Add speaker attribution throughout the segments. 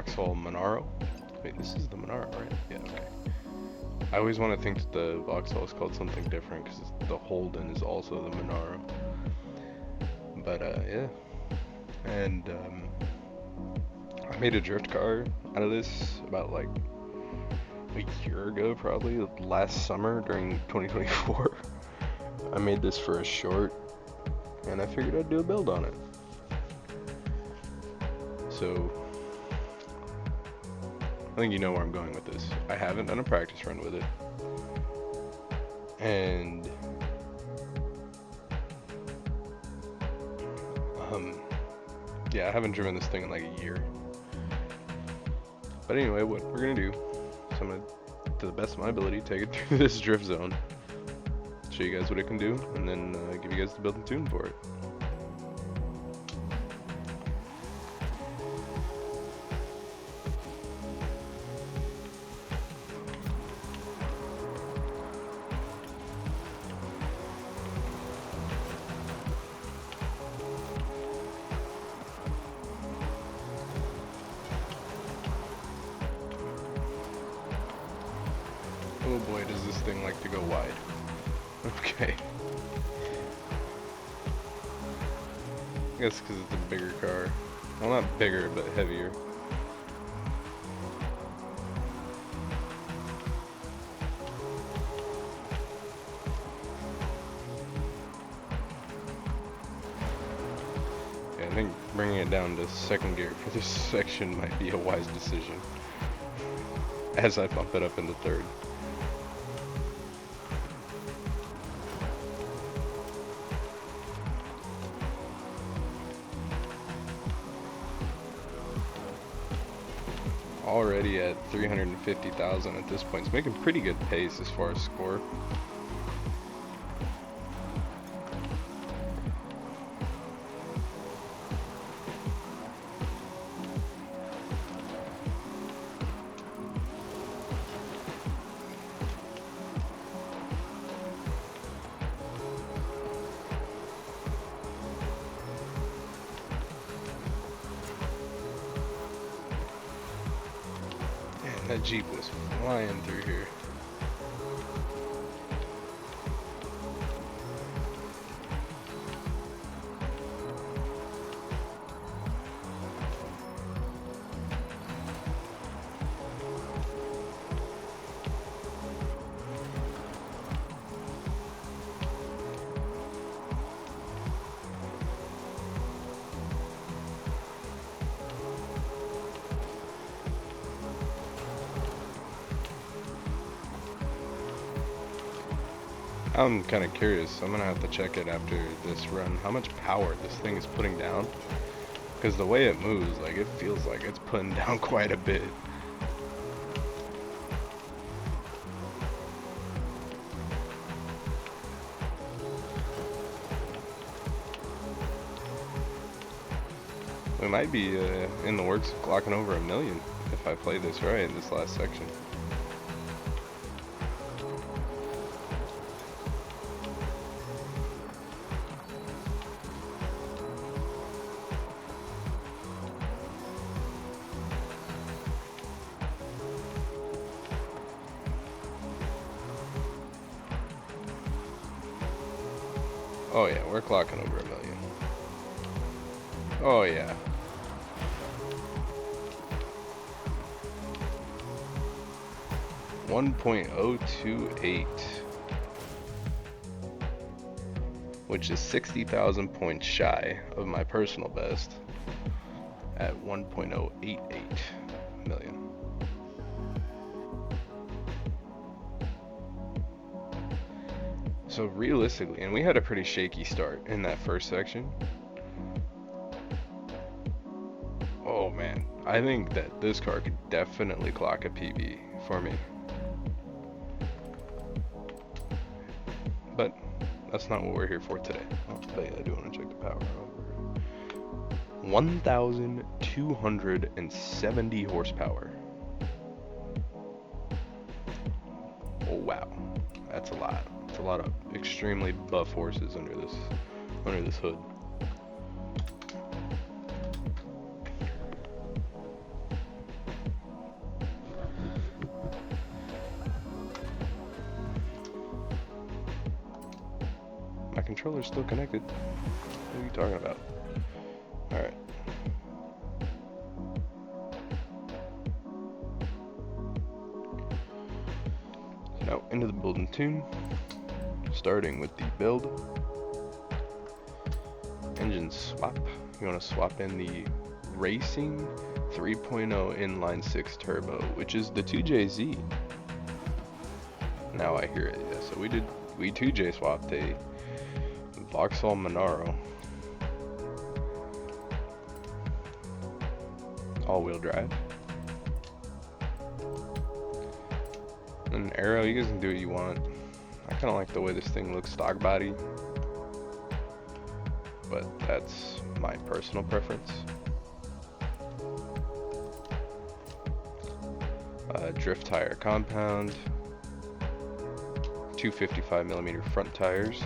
Speaker 1: Vauxhall Monaro. Wait, this is the Monaro, right? Yeah, okay. I always want to think that the Vauxhall is called something different because the Holden is also the Monaro. But yeah. And I made a drift car out of this about like a year ago, probably last summer during 2024. I made this for a short, and I figured I'd do a build on it. So I think you know where I'm going with this. I haven't done a practice run with it, and yeah, I haven't driven this thing in like a year. But anyway, what we're gonna do is I'm gonna, to the best of my ability, take it through this drift zone, show you guys what it can do, and then give you guys the build and tune for it. Oh boy, does this thing like to go wide. Okay. I guess because it's a bigger car. Well, not bigger, but heavier. Yeah, I think bringing it down to second gear for this section might be a wise decision as I bump it up into third. Already at 350,000 at this point. It's making pretty good pace as far as score. That Jeep was flying through here. I'm kind of curious. I'm gonna have to check it after this run. How much power this thing is putting down? Because the way it moves, like it feels like it's putting down quite a bit. We might be in the works of clocking over 1 million if I play this right in this last section. Oh yeah, we're clocking over 1 million. Oh yeah. $1.028, which is 60,000 points shy of my personal best at 1.088 million. So realistically, and we had a pretty shaky start in that first section. Oh man, I think that this car could definitely clock a PB for me. But that's not what we're here for today. I'll tell you, I do want to check the power over. 1,270 horsepower. Oh wow, that's a lot. It's a lot of extremely buff horses under this hood. My controller's still connected. What are you talking about? Alright. Now into the build and tune. Starting with the build. Engine swap. You want to swap in the Racing 3.0 inline 6 turbo, which is the 2JZ. Now I hear it. Yeah, so we 2J swapped a Vauxhall Monaro all-wheel drive. An Aero, you guys can do what you want. I kind of like the way this thing looks stock body, but that's my personal preference. Drift tire compound, 255mm front tires,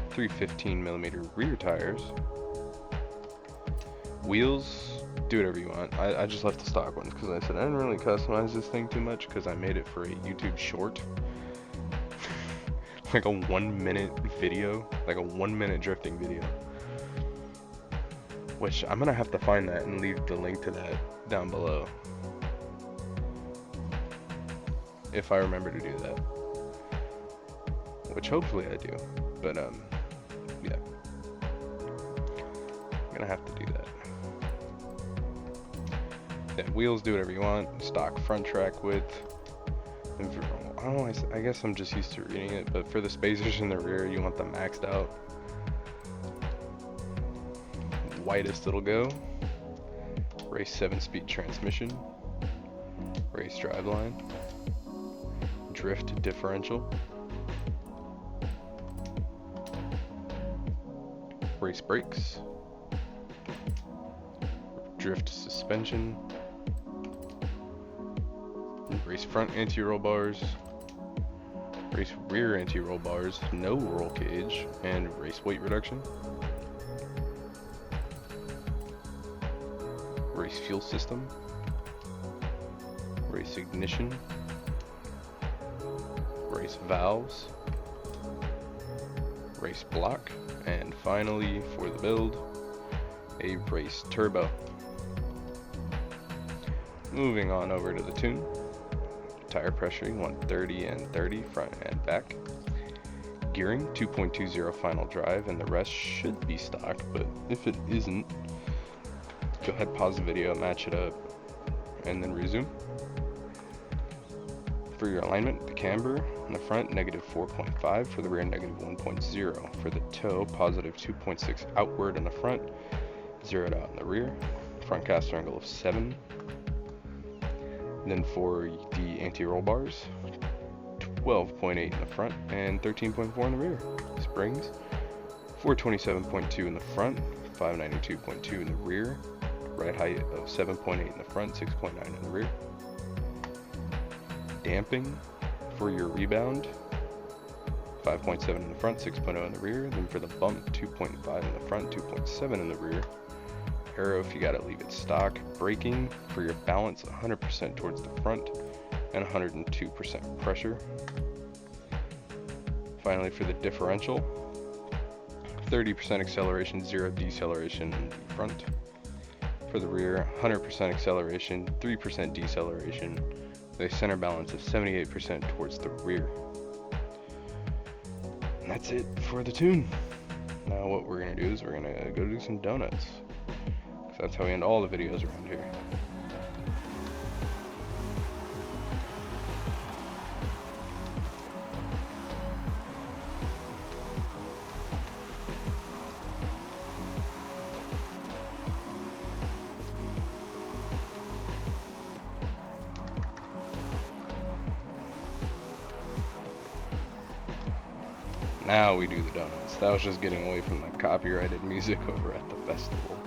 Speaker 1: 315mm rear tires. Wheels, do whatever you want. I just left the stock ones because I said I didn't really customize this thing too much because I made it for a YouTube short. Like a 1 minute video, like a 1 minute drifting video. Which I'm gonna have to find that and leave the link to that down below. If I remember to do that. Which hopefully I do. But yeah. I'm gonna have to do that. Yeah, wheels, do whatever you want. Stock front track width. And for, I don't know, I guess I'm just used to reading it, but for the spacers in the rear, you want them maxed out. Widest it'll go. Race 7-speed transmission. Race driveline. Drift differential. Race brakes. Drift suspension. Race front anti-roll bars. Race rear anti-roll bars. No roll cage. And race weight reduction. Race fuel system. Race ignition. Race valves. Race block. And finally, for the build, a race turbo. Moving on over to the tune. Tire pressure, you want 30 and 30 front and back. Gearing, 2.20 final drive, and the rest should be stock, but if it isn't, go ahead, pause the video, match it up, and then resume. For your alignment, the camber in the front, -4.5, for the rear, -1.0. For the toe, +2.6 outward in the front, 0'd out in the rear. Front caster angle of 7. Then for the anti-roll bars, 12.8 in the front and 13.4 in the rear. Springs, 427.2 in the front, 592.2 in the rear. Ride height of 7.8 in the front, 6.9 in the rear. Damping for your rebound, 5.7 in the front, 6.0 in the rear. Then for the bump, 2.5 in the front, 2.7 in the rear. Aero, if you gotta leave it stock. Braking for your balance, 100% towards the front and 102% pressure. Finally, for the differential, 30% acceleration, 0 deceleration in the front. For the rear, 100% acceleration, 3% deceleration, with a center balance of 78% towards the rear. And that's it for the tune. Now what we're gonna do is we're gonna go do some donuts. That's how we end all the videos around here. Now we do the donuts. That was just getting away from the copyrighted music over at the festival.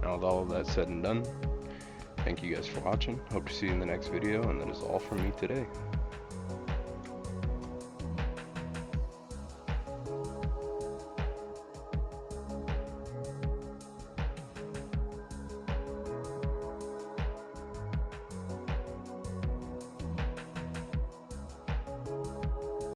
Speaker 1: Now with all of that said and done, thank you guys for watching. Hope to see you in the next video, and that is all from me today.